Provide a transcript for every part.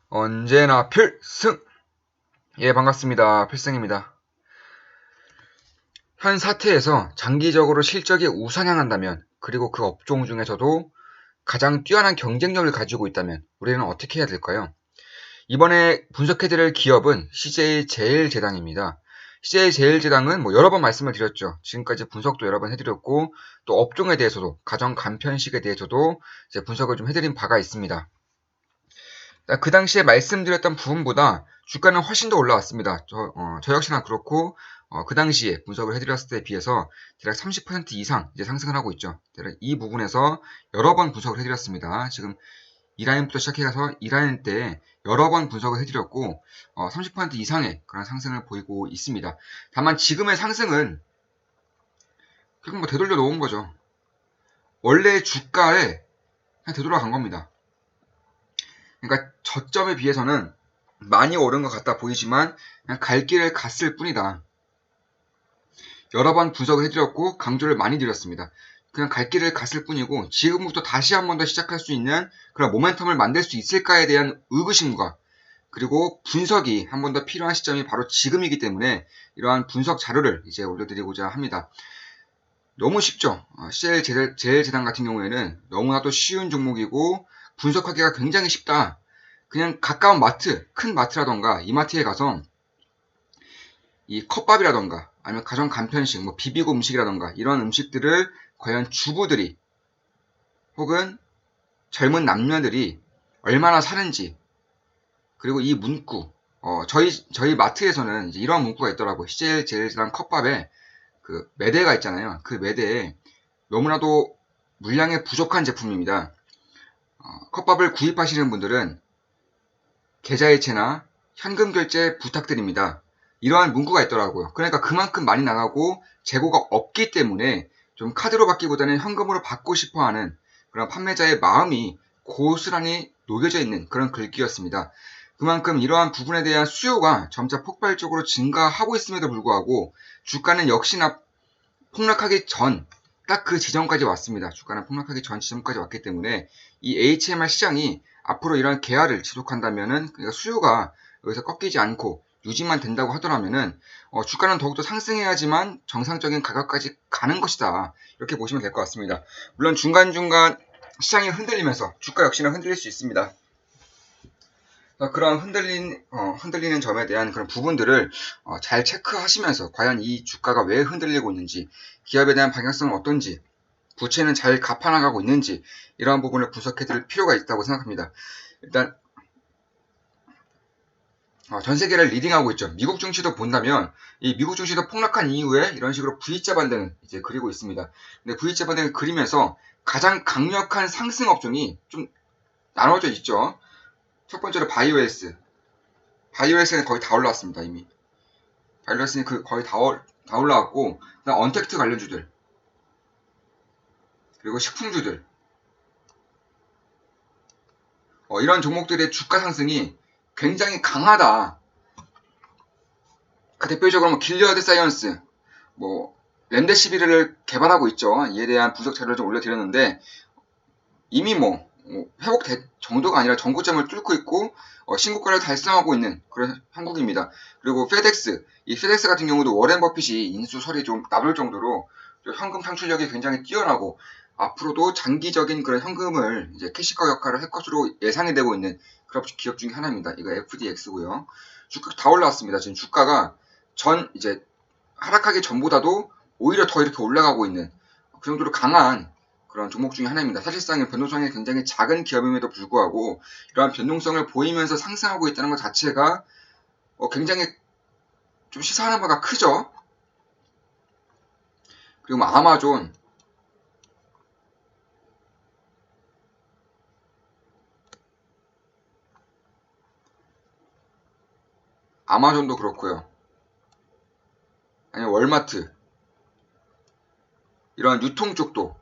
언제나 필승! 예, 반갑습니다. 필승입니다. 현 사태에서 장기적으로 실적이 우상향한다면, 그리고 그 업종 중에서도 가장 뛰어난 경쟁력을 가지고 있다면 우리는 어떻게 해야 될까요? 이번에 분석해드릴 기업은 CJ제일제당입니다. CJ제일제당은 여러 번 말씀을 드렸죠. 지금까지 분석도 여러 번 해드렸고, 또 업종에 대해서도, 가정 간편식에 대해서도 이제 분석을 좀 해드린 바가 있습니다. 그 당시에 말씀드렸던 부분보다 주가는 훨씬 더 올라왔습니다. 저 역시나 그렇고, 그 당시에 분석을 해드렸을 때에 비해서 대략 30% 이상 이제 상승을 하고 있죠. 대략 이 부분에서 여러 번 분석을 해드렸습니다. 지금 2라인부터 시작해서 2라인 때 여러 번 분석을 해드렸고, 30% 이상의 그런 상승을 보이고 있습니다. 다만 지금의 상승은 결국 되돌려 놓은 거죠. 원래 주가에 그냥 되돌아간 겁니다. 그러니까 저점에 비해서는 많이 오른 것 같다 보이지만 그냥 갈 길을 갔을 뿐이다. 여러 번 분석을 해드렸고 강조를 많이 드렸습니다. 그냥 갈 길을 갔을 뿐이고 지금부터 다시 한 번 더 시작할 수 있는 그런 모멘텀을 만들 수 있을까에 대한 의구심과 그리고 분석이 한 번 더 필요한 시점이 바로 지금이기 때문에 이러한 분석 자료를 이제 올려드리고자 합니다. 너무 쉽죠. CJ제당 같은 경우에는 너무나도 쉬운 종목이고 분석하기가 굉장히 쉽다. 그냥 가까운 마트, 큰 마트라던가 이마트에 가서 이 컵밥이라던가 아니면 가정 간편식, 비비고 음식이라던가 이런 음식들을 과연 주부들이 혹은 젊은 남녀들이 얼마나 사는지 그리고 이 문구 저희 마트에서는 이제 이런 문구가 있더라고요. CJ제당 컵밥에 그 매대가 있잖아요. 그 매대에 너무나도 물량이 부족한 제품입니다. 컵밥을 구입하시는 분들은 계좌이체나 현금 결제 부탁드립니다. 이러한 문구가 있더라고요. 그러니까 그만큼 많이 나가고 재고가 없기 때문에 좀 카드로 받기보다는 현금으로 받고 싶어하는 그런 판매자의 마음이 고스란히 녹여져 있는 그런 글귀였습니다. 그만큼 이러한 부분에 대한 수요가 점차 폭발적으로 증가하고 있음에도 불구하고 주가는 역시나 폭락하기 전 딱 그 지점까지 왔습니다. 주가는 폭락하기 전 지점까지 왔기 때문에 이 HMR 시장이 앞으로 이런 계약을 지속한다면은 그러니까 수요가 여기서 꺾이지 않고 유지만 된다고 하더라면은 주가는 더욱더 상승해야지만 정상적인 가격까지 가는 것이다. 이렇게 보시면 될 것 같습니다. 물론 중간중간 시장이 흔들리면서 주가 역시나 흔들릴 수 있습니다. 그런 흔들리는 점에 대한 그런 부분들을 잘 체크하시면서 과연 이 주가가 왜 흔들리고 있는지, 기업에 대한 방향성은 어떤지, 부채는 잘 갚아나가고 있는지 이러한 부분을 분석해 드릴 필요가 있다고 생각합니다. 일단 전 세계를 리딩하고 있죠. 미국 증시도 본다면 이 미국 증시도 폭락한 이후에 이런 식으로 V자 반등을 이제 그리고 있습니다. 근데 V자 반등을 그리면서 가장 강력한 상승 업종이 좀 나눠져 있죠. 첫 번째로 바이오헬스는 거의 다 올라왔습니다. 이미 바이오헬스는 거의 다 올라왔고, 그다음 언택트 관련주들 그리고 식품주들 이런 종목들의 주가 상승이 굉장히 강하다. 그 대표적으로 길리어드 사이언스, 렘데시비르를 개발하고 있죠. 이에 대한 분석 자료를 좀 올려드렸는데 이미 회복될 정도가 아니라 전고점을 뚫고 있고 신고가를 달성하고 있는 그런 한국입니다. 그리고 이 페덱스 같은 경우도 워렌 버핏이 인수설이 좀 나돌 정도로 현금 창출력이 굉장히 뛰어나고 앞으로도 장기적인 그런 현금을 이제 캐시커 역할을 할 것으로 예상이 되고 있는 그런 기업 중에 하나입니다. 이거 FDX고요. 주가 다 올라왔습니다. 지금 주가가 이제 하락하기 전보다도 오히려 더 이렇게 올라가고 있는 그 정도로 강한 그런 종목 중에 하나입니다. 사실상 변동성이 굉장히 작은 기업임에도 불구하고 이러한 변동성을 보이면서 상승하고 있다는 것 자체가 굉장히 좀 시사하는 바가 크죠. 그리고 아마존도 그렇고요. 아니면 월마트 이런 유통 쪽도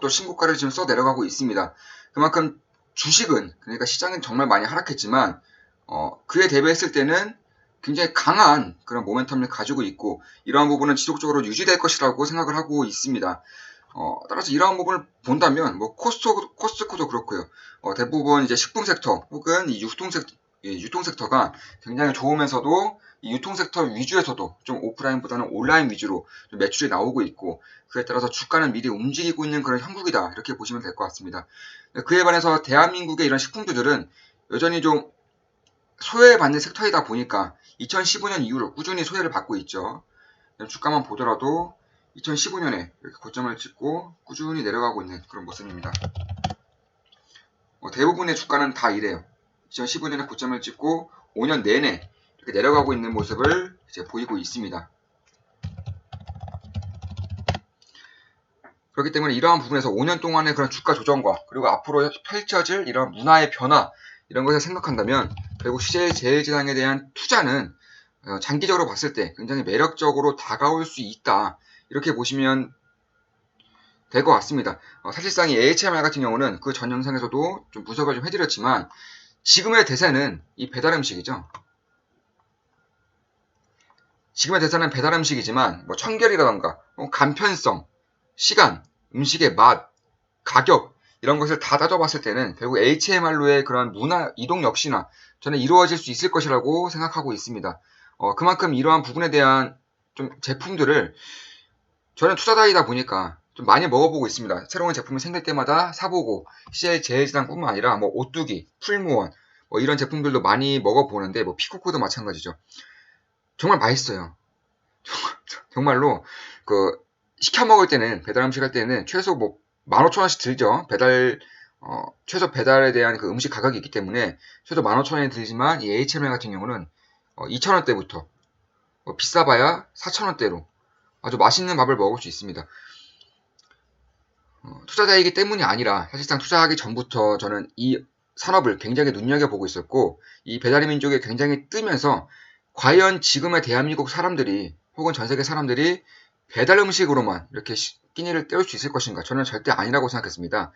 신고가를 지금 써 내려가고 있습니다. 그만큼 주식은 그러니까 시장은 정말 많이 하락했지만 그에 대비했을 때는 굉장히 강한 그런 모멘텀을 가지고 있고 이러한 부분은 지속적으로 유지될 것이라고 생각을 하고 있습니다. 따라서 이러한 부분을 본다면 코스트코도 그렇고요. 대부분 이제 식품 섹터 혹은 이 유통 섹터가 굉장히 좋으면서도 이 유통 섹터 위주에서도 좀 오프라인보다는 온라인 위주로 좀 매출이 나오고 있고, 그에 따라서 주가는 미리 움직이고 있는 그런 형국이다, 이렇게 보시면 될 것 같습니다. 그에 반해서 대한민국의 이런 식품주들은 여전히 좀 소외받는 섹터이다 보니까 2015년 이후로 꾸준히 소외를 받고 있죠. 주가만 보더라도 2015년에 이렇게 고점을 찍고 꾸준히 내려가고 있는 그런 모습입니다. 대부분의 주가는 다 이래요. 2015년에 고점을 찍고 5년 내내 이렇게 내려가고 있는 모습을 이제 보이고 있습니다. 그렇기 때문에 이러한 부분에서 5년 동안의 그런 주가 조정과 그리고 앞으로 펼쳐질 이런 문화의 변화, 이런 것을 생각한다면 결국 CJ제일제당에 대한 투자는 장기적으로 봤을 때 굉장히 매력적으로 다가올 수 있다, 이렇게 보시면 될 것 같습니다. 사실상 이 AHMR 같은 경우는 그 전 영상에서도 좀 분석을 좀 해드렸지만, 지금의 대세는 이 배달음식이죠. 지금의 대세는 배달음식이지만 청결이라던가 간편성, 시간, 음식의 맛, 가격, 이런 것을 다 따져봤을 때는 결국 HMR로의 그런 문화 이동 역시나 저는 이루어질 수 있을 것이라고 생각하고 있습니다. 그만큼 이러한 부분에 대한 좀 제품들을 저는 투자자이다 보니까 좀 많이 먹어보고 있습니다. 새로운 제품이 생길 때마다 사보고, CJ제일제당뿐만 아니라 오뚜기, 풀무원 이런 제품들도 많이 먹어보는데, 피코코도 마찬가지죠. 정말 맛있어요. 정말로 시켜 먹을 때는, 배달 음식 할 때는 최소 15,000원씩 들죠. 최소 배달에 대한 그 음식 가격이 있기 때문에 최소 15,000원이 들지만, 이 HMR 같은 경우는 2,000원대부터 비싸봐야 4,000원대로 아주 맛있는 밥을 먹을 수 있습니다. 투자자이기 때문이 아니라 사실상 투자하기 전부터 저는 이 산업을 굉장히 눈여겨보고 있었고, 이 배달의 민족이 굉장히 뜨면서 과연 지금의 대한민국 사람들이 혹은 전 세계 사람들이 배달 음식으로만 이렇게 끼니를 때울 수 있을 것인가? 저는 절대 아니라고 생각했습니다.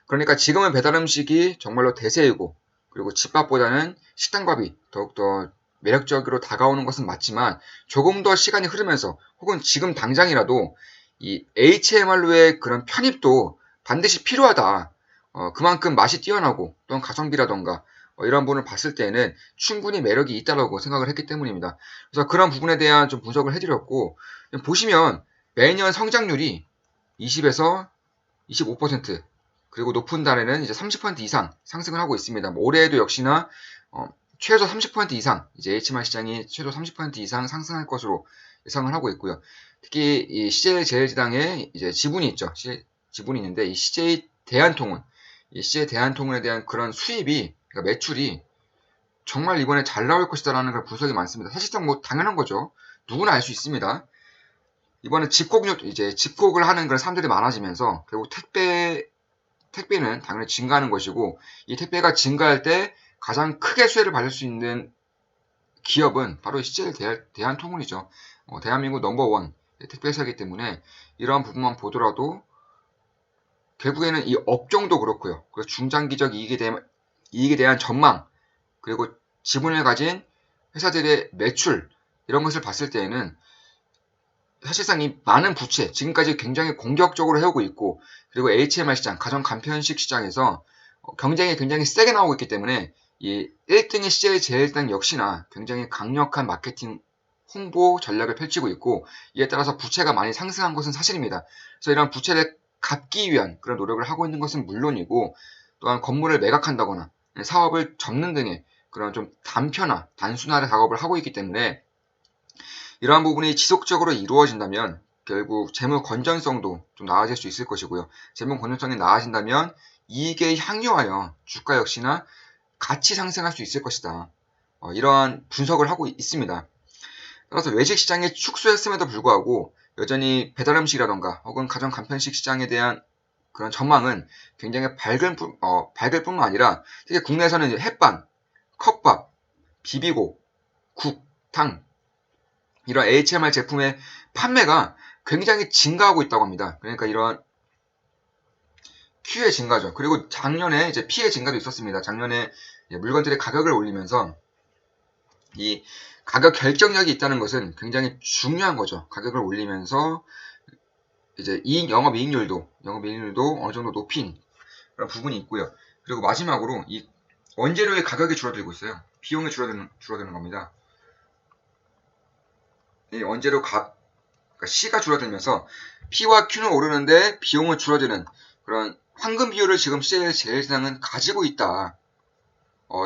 그러니까 지금은 배달 음식이 정말로 대세이고, 그리고 집밥보다는 식당밥이 더욱더 매력적으로 다가오는 것은 맞지만, 조금 더 시간이 흐르면서 혹은 지금 당장이라도 이 HMR로의 그런 편입도 반드시 필요하다. 그만큼 맛이 뛰어나고 또는 가성비라던가 이런 부분을 봤을 때는 충분히 매력이 있다고 생각을 했기 때문입니다. 그래서 그런 부분에 대한 좀 분석을 해드렸고, 보시면 매년 성장률이 20에서 25%, 그리고 높은 달에는 이제 30% 이상 상승을 하고 있습니다. 올해에도 역시나 최소 30% 이상, 이제 HMR 시장이 최소 30% 이상 상승할 것으로 예상을 하고 있고요. 특히 이 CJ제일제당의 이제 지분이 있죠. 지분이 있는데, 이 CJ 대한통운, 이 CJ 대한통운에 대한 그런 수입이, 그러니까 매출이 정말 이번에 잘 나올 것이다라는 그런 분석이 많습니다. 사실상 당연한 거죠. 누구나 알 수 있습니다. 이번에 집콕을 하는 그런 사람들이 많아지면서 결국 택배는 당연히 증가하는 것이고, 이 택배가 증가할 때 가장 크게 수혜를 받을 수 있는 기업은 바로 CJ 대한통운이죠. 대한민국 넘버원 택배사이기 때문에 이러한 부분만 보더라도 결국에는 이 업종도 그렇고요. 그리고 중장기적 이익에 대한 전망, 그리고 지분을 가진 회사들의 매출, 이런 것을 봤을 때에는 사실상 이 많은 부채, 지금까지 굉장히 공격적으로 해오고 있고, 그리고 HMR 시장, 가전 간편식 시장에서 경쟁이 굉장히 세게 나오고 있기 때문에 이 1등의 CJ제일제당 역시나 굉장히 강력한 마케팅 홍보 전략을 펼치고 있고, 이에 따라서 부채가 많이 상승한 것은 사실입니다. 그래서 이런 부채를 갚기 위한 그런 노력을 하고 있는 것은 물론이고, 또한 건물을 매각한다거나 사업을 접는 등의 그런 좀 단순화의 작업을 하고 있기 때문에, 이러한 부분이 지속적으로 이루어진다면 결국 재무 건전성도 좀 나아질 수 있을 것이고요. 재무 건전성이 나아진다면 이익에 향유하여 주가 역시나 같이 상승할 수 있을 것이다. 이러한 분석을 하고 있습니다. 따라서 외식 시장이 축소했음에도 불구하고 여전히 배달음식이라던가 혹은 가전 간편식 시장에 대한 그런 전망은 굉장히 밝을 뿐만 아니라, 특히 국내에서는 이제 햇반, 컵밥, 비비고, 국, 탕, 이런 HMR 제품의 판매가 굉장히 증가하고 있다고 합니다. 그러니까 이런 Q의 증가죠. 그리고 작년에 이제 P의 증가도 있었습니다. 작년에 물건들의 가격을 올리면서 이 가격 결정력이 있다는 것은 굉장히 중요한 거죠. 가격을 올리면서 이제 영업이익률도 어느 정도 높인 그런 부분이 있고요. 그리고 마지막으로 이 원재료의 가격이 줄어들고 있어요. 비용이 줄어드는 겁니다. 이 원재료 그러니까 C가 줄어들면서 P와 Q는 오르는데 비용은 줄어드는 그런 황금 비율을 지금 CJ제일제당은 가지고 있다.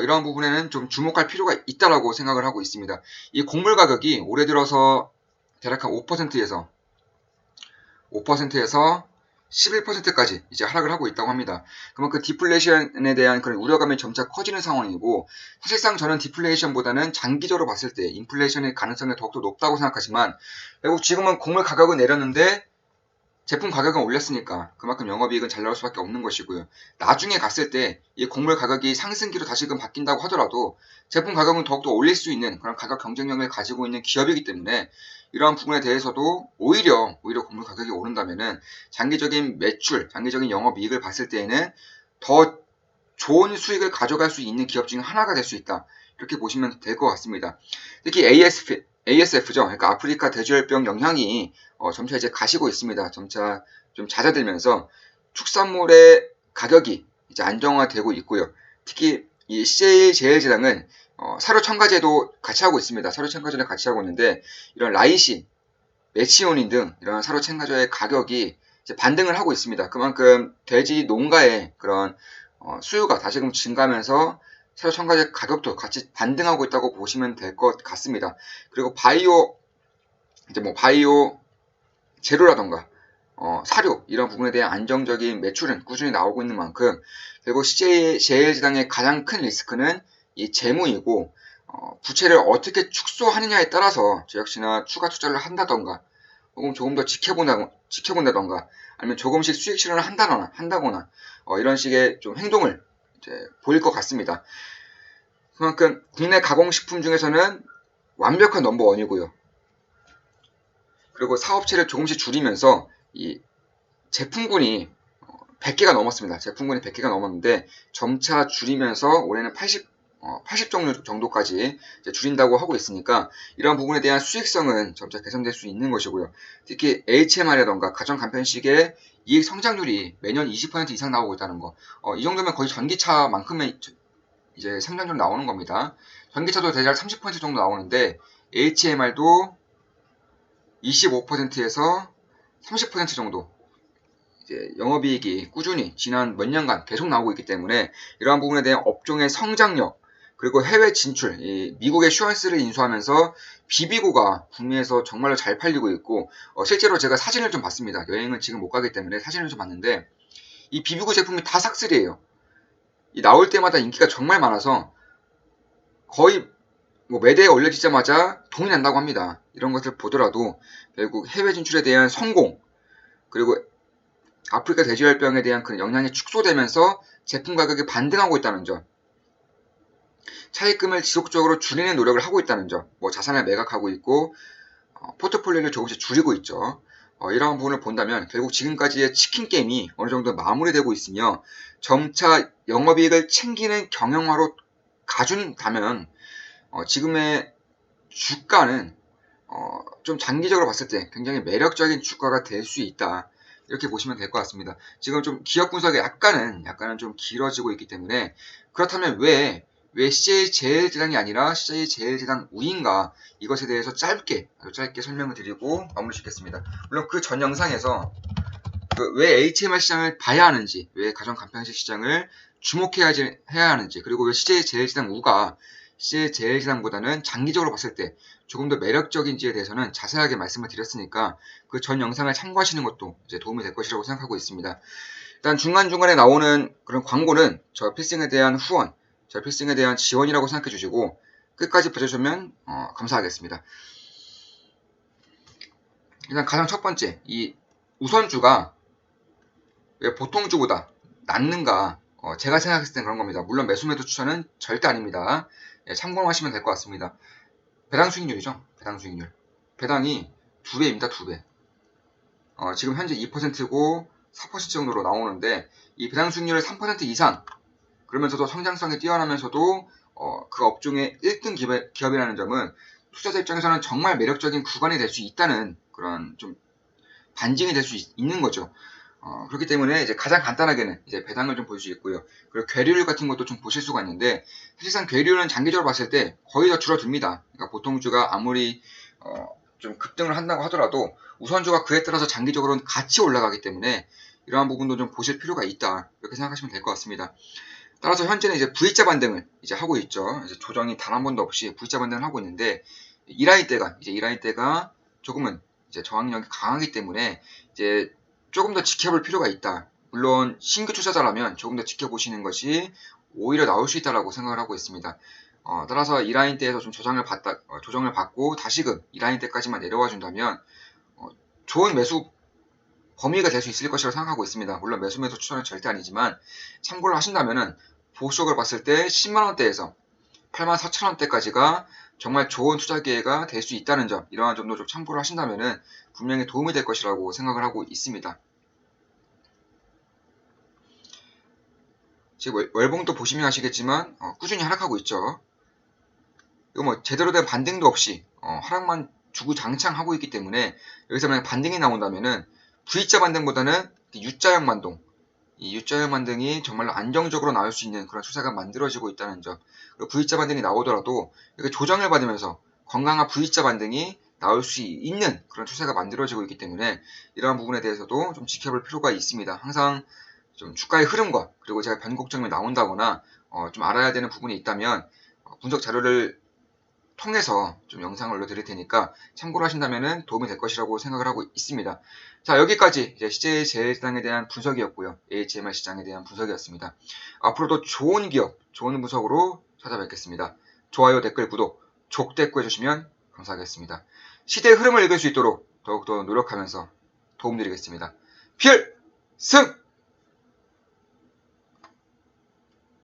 이런 부분에는 좀 주목할 필요가 있다라고 생각을 하고 있습니다. 이 곡물 가격이 올해 들어서 대략 한 5%에서 11%까지 이제 하락을 하고 있다고 합니다. 그만큼 디플레이션에 대한 그런 우려감이 점차 커지는 상황이고, 사실상 저는 디플레이션보다는 장기적으로 봤을 때 인플레이션의 가능성이 더욱더 높다고 생각하지만, 결국 지금은 곡물 가격은 내렸는데 제품 가격은 올렸으니까 그만큼 영업이익은 잘 나올 수밖에 없는 것이고요. 나중에 갔을 때 이 곡물 가격이 상승기로 다시금 바뀐다고 하더라도 제품 가격은 더욱더 올릴 수 있는 그런 가격 경쟁력을 가지고 있는 기업이기 때문에 이러한 부분에 대해서도 오히려 곡물 가격이 오른다면은 장기적인 매출, 장기적인 영업이익을 봤을 때에는 더 좋은 수익을 가져갈 수 있는 기업 중 하나가 될 수 있다. 이렇게 보시면 될 것 같습니다. 특히 ASF죠. 그러니까 아프리카 돼지열병 영향이 점차 이제 가시고 있습니다. 점차 좀 잦아들면서 축산물의 가격이 이제 안정화되고 있고요. 특히 이 CJ제일제당은 사료 첨가제도 같이 하고 있습니다. 사료 첨가제를 같이 하고 있는데 이런 라이신, 메치오닌 등 이런 사료 첨가제의 가격이 이제 반등을 하고 있습니다. 그만큼 돼지 농가의 그런 수요가 다시금 증가하면서 사료 첨가제 가격도 같이 반등하고 있다고 보시면 될 것 같습니다. 그리고 바이오 재료라던가 사료 이런 부분에 대한 안정적인 매출은 꾸준히 나오고 있는 만큼 결국 CJ제일제당의 가장 큰 리스크는 이 재무이고 부채를 어떻게 축소하느냐에 따라서 저 역시나 추가 투자를 한다던가 혹은 조금 더 지켜본다던가 아니면 조금씩 수익 실현을 한다거나 이런 식의 좀 행동을 이제 보일 것 같습니다. 그만큼 국내 가공식품 중에서는 완벽한 넘버원이고요. 그리고 사업체를 조금씩 줄이면서 이 제품군이 100개가 넘었습니다. 제품군이 100개가 넘었는데 점차 줄이면서 올해는 80 정도까지 줄인다고 하고 있으니까 이런 부분에 대한 수익성은 점차 개선될 수 있는 것이고요. 특히 HMR이라던가 가전간편식의 이익 성장률이 매년 20% 이상 나오고 있다는 거. 이 정도면 거의 전기차만큼의 이제 성장률 나오는 겁니다. 전기차도 대략 30% 정도 나오는데 HMR도 25%에서 30% 정도 이제 영업이익이 꾸준히 지난 몇 년간 계속 나오고 있기 때문에 이러한 부분에 대한 업종의 성장력 그리고 해외 진출, 미국의 슈완스를 인수하면서 비비고가 북미에서 정말로 잘 팔리고 있고 실제로 제가 사진을 좀 봤습니다. 여행을 지금 못 가기 때문에 사진을 좀 봤는데 이 비비고 제품이 다 싹쓸이에요. 나올 때마다 인기가 정말 많아서 거의 매대에 올려지자마자 돈이 난다고 합니다. 이런 것을 보더라도 결국 해외 진출에 대한 성공 그리고 아프리카 돼지열병에 대한 그 영향이 축소되면서 제품 가격이 반등하고 있다는 점, 차입금을 지속적으로 줄이는 노력을 하고 있다는 점, 자산을 매각하고 있고 포트폴리오를 조금씩 줄이고 있죠. 이러한 부분을 본다면 결국 지금까지의 치킨 게임이 어느 정도 마무리되고 있으며 점차 영업이익을 챙기는 경영화로 가준다면 지금의 주가는 좀 장기적으로 봤을 때 굉장히 매력적인 주가가 될 수 있다. 이렇게 보시면 될 것 같습니다. 지금 좀 기업 분석이 약간은 좀 길어지고 있기 때문에 그렇다면 왜 CJ제일제당이 아니라 CJ제일제당 우인가 이것에 대해서 아주 짧게 설명을 드리고 마무리 짓겠습니다. 물론 그 전 영상에서 왜 HMR 시장을 봐야 하는지, 왜 가전간편식 시장을 주목해야 하는지, 그리고 왜 CJ제일제당 우가 CJ제일제당보다는 장기적으로 봤을 때 조금 더 매력적인지에 대해서는 자세하게 말씀을 드렸으니까 그 전 영상을 참고하시는 것도 이제 도움이 될 것이라고 생각하고 있습니다. 일단 중간중간에 나오는 그런 광고는 저 필승에 대한 후원, 저 필승에 대한 지원이라고 생각해 주시고 끝까지 봐주시면 감사하겠습니다. 일단 가장 첫 번째, 이 우선주가 왜 보통주보다 낫는가? 제가 생각했을 땐 그런 겁니다. 물론 매수매도 추천은 절대 아닙니다. 참고하시면 될 것 같습니다. 배당 수익률이죠. 배당 수익률. 배당이 2배입니다. 2배. 지금 현재 2%고 4% 정도로 나오는데 이 배당 수익률을 3% 이상 그러면서도 성장성이 뛰어나면서도 그 업종의 1등 기업이라는 점은 투자자 입장에서는 정말 매력적인 구간이 될 수 있다는 그런 좀 반증이 될 수 있는 거죠. 그렇기 때문에 이제 가장 간단하게는 이제 배당을 좀 볼 수 있고요. 그리고 괴리율 같은 것도 좀 보실 수가 있는데, 사실상 괴리율은 장기적으로 봤을 때 거의 다 줄어듭니다. 그러니까 보통 주가 아무리 좀 급등을 한다고 하더라도 우선주가 그에 따라서 장기적으로는 같이 올라가기 때문에 이러한 부분도 좀 보실 필요가 있다. 이렇게 생각하시면 될 것 같습니다. 따라서 현재는 이제 V자 반등을 이제 하고 있죠. 이제 조정이 단 한 번도 없이 V자 반등을 하고 있는데, 이 라인 때가 조금은 이제 저항력이 강하기 때문에 이제 조금 더 지켜볼 필요가 있다. 물론 신규 투자자라면 조금 더 지켜보시는 것이 오히려 나올 수 있다라고 생각을 하고 있습니다. 따라서 이 라인 대에서 좀 조정을 받고 다시금 이 라인 대까지만 내려와 준다면 좋은 매수 범위가 될 수 있을 것이라고 생각하고 있습니다. 물론 매수 추천은 절대 아니지만 참고를 하신다면은 보수적으로 봤을 때 10만원대에서 84,000원대까지가 정말 좋은 투자 기회가 될 수 있다는 점, 이러한 점도 좀 참고를 하신다면은 분명히 도움이 될 것이라고 생각을 하고 있습니다. 지금 월봉도 보시면 아시겠지만 꾸준히 하락하고 있죠. 이거 뭐 제대로 된 반등도 없이 하락만 주구장창 하고 있기 때문에 여기서 만약 반등이 나온다면은 V자 반등보다는 U자형 반등, 이 U자형 반등이 정말로 안정적으로 나올 수 있는 그런 추세가 만들어지고 있다는 점. 그리고 V자 반등이 나오더라도 이렇게 조정을 받으면서 건강한 V자 반등이 나올 수 있는 그런 추세가 만들어지고 있기 때문에 이러한 부분에 대해서도 좀 지켜볼 필요가 있습니다. 항상 좀 주가의 흐름과 그리고 제가 변곡점이 나온다거나 좀 알아야 되는 부분이 있다면 분석 자료를 통해서 좀 영상을 올려드릴 테니까 참고를 하신다면 도움이 될 것이라고 생각을 하고 있습니다. 자, 여기까지 이제 CJ 시장에 대한 분석이었고요. AHMR 시장에 대한 분석이었습니다. 앞으로도 좋은 기업, 좋은 분석으로 찾아뵙겠습니다. 좋아요, 댓글, 구독, 족대꾸 해주시면 감사하겠습니다. 시대의 흐름을 읽을 수 있도록 더욱더 노력하면서 도움드리겠습니다. 필승!